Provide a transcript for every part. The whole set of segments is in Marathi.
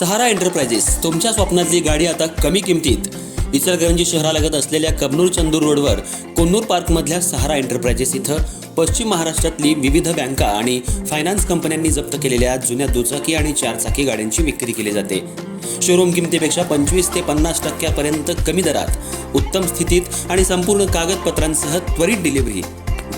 सहारा एंटरप्राइजेस तुमच्या स्वप्नातली गाडी आता कमी किमतीत. इचलकरंजी शहरालगत असलेल्या कबनूर चंदूर रोडवर कोन्नूर पार्कमधल्या सहारा एंटरप्राइजेस इथं पश्चिम महाराष्ट्रातली विविध बँका आणि फायनान्स कंपन्यांनी जप्त केलेल्या जुन्या दुचाकी आणि चारचाकी गाड्यांची विक्री केली जाते. शोरूम किमतीपेक्षा 25 ते 50% कमी दरात, उत्तम स्थितीत आणि संपूर्ण कागदपत्रांसह त्वरित डिलिव्हरी.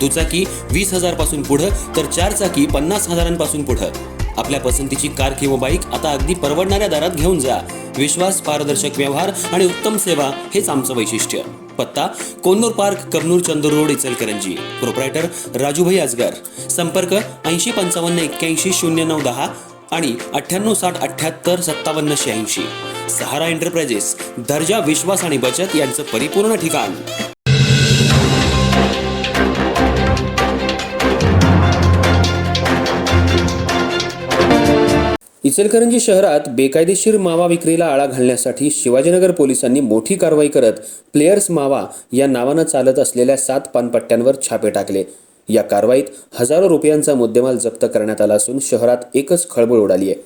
दुचाकी 20,000 पासून पुढे तर चारचाकी 50,000 पासून पुढे. आपल्या पसंतीची कार किंवा बाईक आता अगदी परवडणाऱ्या दरात घेऊन जा. विश्वास, पारदर्शक व्यवहार आणि उत्तम सेवा हेच आमचं वैशिष्ट्य. पत्ता Konnur park, Kabnur Chandur road, Ichalkaranji. Proprietor Rajubhai Ajgar. संपर्क 8055810910 आणि 9860785786. सहारा एंटरप्राइजेस, दर्जा, विश्वास आणि बचत यांचं परिपूर्ण ठिकाण. इचलकरंजी शहरात बेकायदेशीर मावा विक्रीला आळा घालण्यासाठी शिवाजीनगर पोलिसांनी मोठी कारवाई करत प्लेयर्स मावा या नावानं चालत असलेल्या 7 पानपट्ट्यांवर छापे टाकले. या कारवाईत हजारो रुपयांचा मुद्देमाल जप्त करण्यात आला असून शहरात एकच खळबळ उडाली आहे.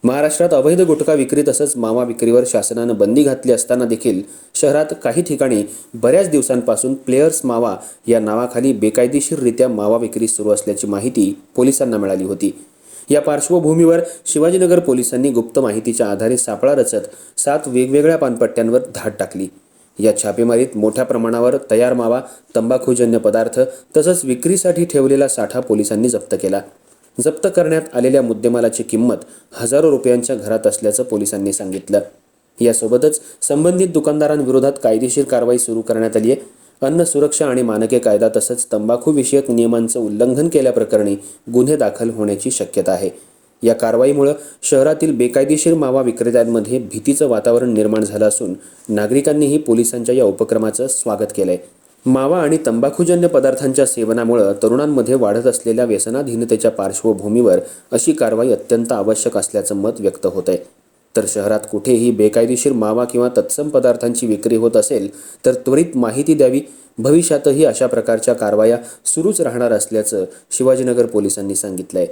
महाराष्ट्रात अवैध गुटखा विक्री तसंच मावा विक्रीवर शासनानं बंदी घातली असताना देखील शहरात काही ठिकाणी बऱ्याच दिवसांपासून प्लेयर्स मावा या नावाखाली बेकायदेशीररित्या मावा विक्री सुरू असल्याची माहिती पोलिसांना मिळाली होती. या पार्श्वभूमीवर शिवाजीनगर पोलिसांनी गुप्त माहितीच्या आधारे सापळा रचत 7 वेगवेगळ्या पानपट्ट्यांवर धाड टाकली. या छापेमारीत मोठ्या प्रमाणावर तयार मावा, तंबाखूजन्य पदार्थ तसंच विक्रीसाठी ठेवलेला साठा पोलिसांनी जप्त केला. जप्त करण्यात आलेल्या मुद्देमालाची किंमत हजारो रुपयांच्या घरात असल्याचं पोलिसांनी सांगितलं. यासोबतच संबंधित दुकानदारांविरोधात कायदेशीर कारवाई सुरू करण्यात आली आहे. अन्न सुरक्षा आणि मानके कायदा तसंच तंबाखू विषयक नियमांचं उल्लंघन केल्याप्रकरणी गुन्हे दाखल होण्याची शक्यता आहे. या कारवाईमुळे शहरातील बेकायदेशीर मावा विक्रेत्यांमध्ये भीतीचं वातावरण निर्माण झालं असून नागरिकांनीही पोलिसांच्या या उपक्रमाचं स्वागत केलंय. मावा आणि तंबाखूजन्य पदार्थांच्या सेवनामुळे तरुणांमध्ये वाढत असलेल्या व्यसनाधीनतेच्या पार्श्वभूमीवर अशी कारवाई अत्यंत आवश्यक असल्याचं मत व्यक्त होत आहे. तर शहरात कुठेही बेकायदेशीर मावा किंवा तत्सम पदार्थांची विक्री होत असेल तर त्वरित माहिती द्यावी. भविष्यातही अशा प्रकारच्या कारवाया सुरूच राहणार असल्याचं शिवाजीनगर पोलिसांनी सांगितलंय.